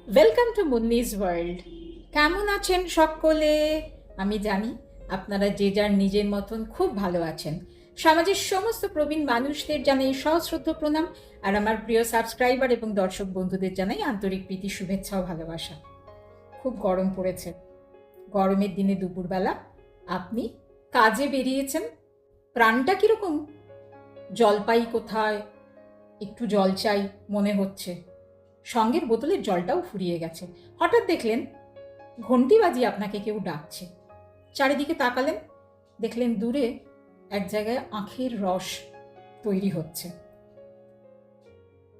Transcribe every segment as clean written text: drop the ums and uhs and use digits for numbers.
Welcome to মুন্নিজ world. কেমন আছেন সকলে? আমি জানি আপনারা যে যার নিজের মতন খুব ভালো আছেন। সমাজের সমস্ত প্রবীণ মানুষদের জানাই সশ্রদ্ধ প্রণাম, আর আমার প্রিয় সাবস্ক্রাইবার এবং দর্শক বন্ধুদের জানাই আন্তরিক প্রীতি, শুভেচ্ছা ও ভালোবাসা। খুব গরম পড়েছে। গরমের দিনে দুপুরবেলা আপনি কাজে বেরিয়েছেন, প্রাণটা কীরকম? জল পাই কোথায়, একটু জল চাই মনে হচ্ছে। সঙ্গের বোতলের জলটাও ফুরিয়ে গেছে। হঠাৎ দেখলেন ঘন্টি বাজিয়ে আপনাকে কেউ ডাকছে। চারিদিকে তাকালেন, দেখলেন দূরে এক জায়গায় আখের রস তৈরি হচ্ছে।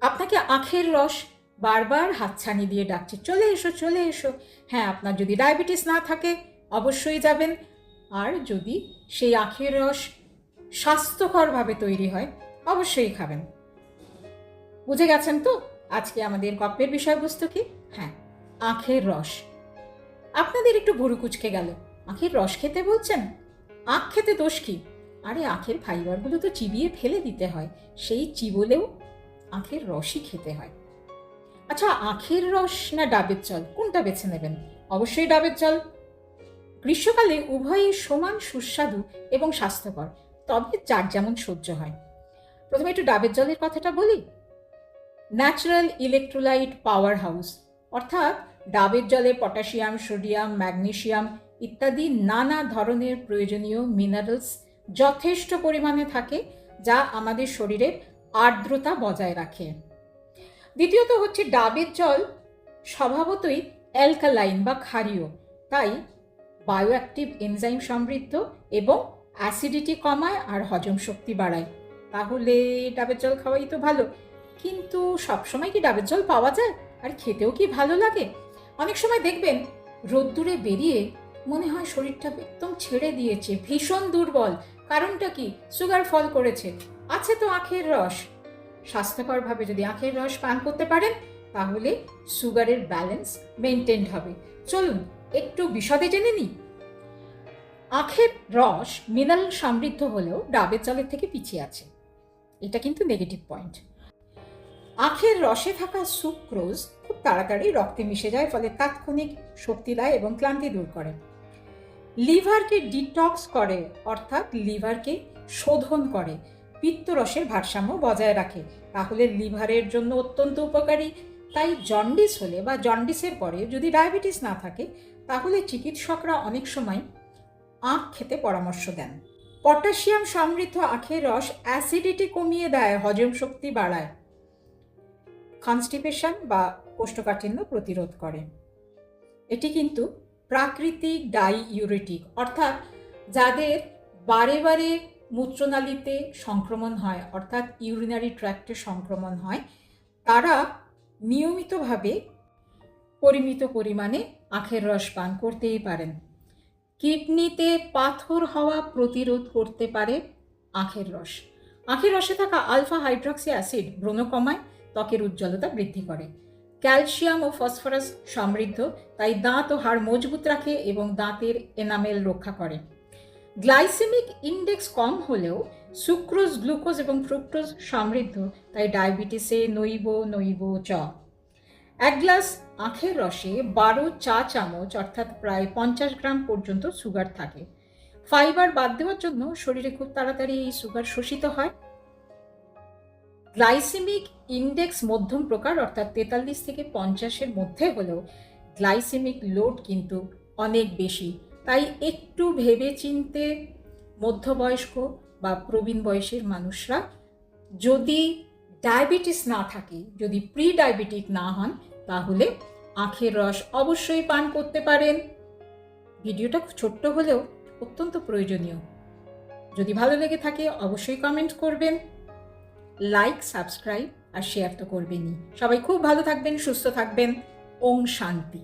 আপনাকে আখের রস বারবার হাতছানি দিয়ে ডাকছে, চলে এসো চলে এসো। হ্যাঁ, আপনার যদি ডায়াবেটিস না থাকে অবশ্যই যাবেন, আর যদি সেই আখের রস স্বাস্থ্যকরভাবে তৈরি হয় অবশ্যই খাবেন। বুঝে গেছেন তো আজকে আমাদের গল্পের বিষয়বস্তু কি? হ্যাঁ, আখের রস। আপনাদের একটু ভুরু কুচকে গেল, আখের রস খেতে বলছেন? আখ খেতে দোষ কি? আরে আখের ফাইবারগুলো তো চিবিয়ে ফেলে দিতে হয়, সেই চিবোলেও আখের রসই খেতে হয়। আচ্ছা, আখের রস না ডাবের জল, কোনটা বেছে নেবেন? অবশ্যই ডাবের জল। গ্রীষ্মকালে উভয়ই সমান সুস্বাদু এবং স্বাস্থ্যকর, তবে যার যেমন সহ্য হয়। প্রথমে একটু ডাবের জলের কথাটা বলি। ন্যাচারাল ইলেকট্রোলাইট পাওয়ার হাউস, অর্থাৎ ডাবের জলে পটাশিয়াম, সোডিয়াম, ম্যাগনেসিয়াম ইত্যাদি নানা ধরনের প্রয়োজনীয় মিনারেলস যথেষ্ট পরিমাণে থাকে, যা আমাদের শরীরের আর্দ্রতা বজায় রাখে। দ্বিতীয়ত হচ্ছে ডাবের জল স্বভাবতই অ্যালকালাইন বা ক্ষারীয়, তাই বায়োঅ্যাক্টিভ এনজাইম সমৃদ্ধ এবং অ্যাসিডিটি কমায় আর হজম শক্তি বাড়ায়। তাহলে ডাবের জল খাওয়াই তো ভালো। কিন্তু সবসময় কি ডাবের জল পাওয়া যায়? আর খেতেও কি ভালো লাগে? অনেক সময় দেখবেন রোদ্দুরে বেরিয়ে মনে হয় শরীরটা একদম ছেড়ে দিয়েছে, ভীষণ দুর্বল। কারণটা কি? সুগার ফল করেছে। আছে তো আখের রস। স্বাস্থ্যকরভাবে যদি আখের রস পান করতে পারেন তাহলে সুগারের ব্যালেন্স মেনটেন হবে। চলুন একটু বিশদে জেনে নিই। আখের রস মিনারেল সমৃদ্ধ হলেও ডাবের জলের থেকে পিছিয়ে আছে, এটা কিন্তু নেগেটিভ পয়েন্ট। আখের রসে থাকা সুক্রোজ খুব তাড়াতাড়ি রক্তে মিশে যায়, ফলে তাৎক্ষণিক শক্তি দেয় এবং ক্লান্তি দূর করে। লিভারকে ডিটক্স করে, অর্থাৎ লিভারকে শোধন করে, পিত্তরসের ভারসাম্য বজায় রাখে, তাহলে লিভারের জন্য অত্যন্ত উপকারী। তাই জন্ডিস হলে বা জন্ডিসের পরে যদি ডায়াবেটিস না থাকে তাহলে চিকিৎসকরা অনেক সময় আখ খেতে পরামর্শ দেন। পটাশিয়াম সমৃদ্ধ আখের রস অ্যাসিডিটি কমিয়ে দেয়, হজম শক্তি বাড়ায়, কনস্টিপেশন বা কোষ্ঠকাঠিন্য প্রতিরোধ করে। এটি কিন্তু প্রাকৃতিক ডাইইউরেটিক, অর্থাৎ যাদের বারে বারে মূত্রনালীতে সংক্রমণ হয়, অর্থাৎ ইউরিনারি ট্র্যাক্টে সংক্রমণ হয়, তারা নিয়মিতভাবে পরিমিত পরিমাণে আখের রস পান করতেই পারেন। কিডনিতে পাথর হওয়া প্রতিরোধ করতে পারে আখের রস। আখের রসে থাকা আলফা হাইড্রক্সি অ্যাসিড ব্রণ কমায়, ত্বকের উজ্জ্বলতা বৃদ্ধি করে। ক্যালসিয়াম ও ফসফরাস সমৃদ্ধ, তাই দাঁত ও হাড় মজবুত রাখে এবং দাঁতের এনামেল রক্ষা করে। গ্লাইসেমিক ইন্ডেক্স কম হলেও সুক্রোজ, গ্লুকোজ এবং ফ্রুক্টোজ সমৃদ্ধ, তাই ডায়াবেটিসে নইব চ। এক গ্লাস আখের রসে 12 চা চামচ অর্থাৎ প্রায় 50 গ্রাম পর্যন্ত সুগার থাকে। ফাইবার বাদ দেওয়ার জন্য শরীরে খুব তাড়াতাড়ি এই সুগার শোষিত হয়। গ্লাইসেমিক ইন্ডেক্স মধ্যম প্রকার, অর্থাৎ 43 থেকে 50-এর মধ্যে হলেও গ্লাইসেমিক লোড কিন্তু অনেক বেশি, তাই একটু ভেবে চিনতে মধ্যবয়স্ক বা প্রবীণ বয়সের মানুষরা, যদি ডায়াবেটিস না থাকে, যদি প্রি ডায়াবেটিক না হন, তাহলে আখের রস অবশ্যই পান করতে পারেন। ভিডিওটা ছোট্ট হলেও অত্যন্ত প্রয়োজনীয়। যদি ভালো লেগে থাকে অবশ্যই কমেন্ট করবেন, লাইক, সাবস্ক্রাইব আর শেয়ার তো করবেনই। সবাই খুব ভালো থাকবেন, সুস্থ থাকবেন। ওম শান্তি।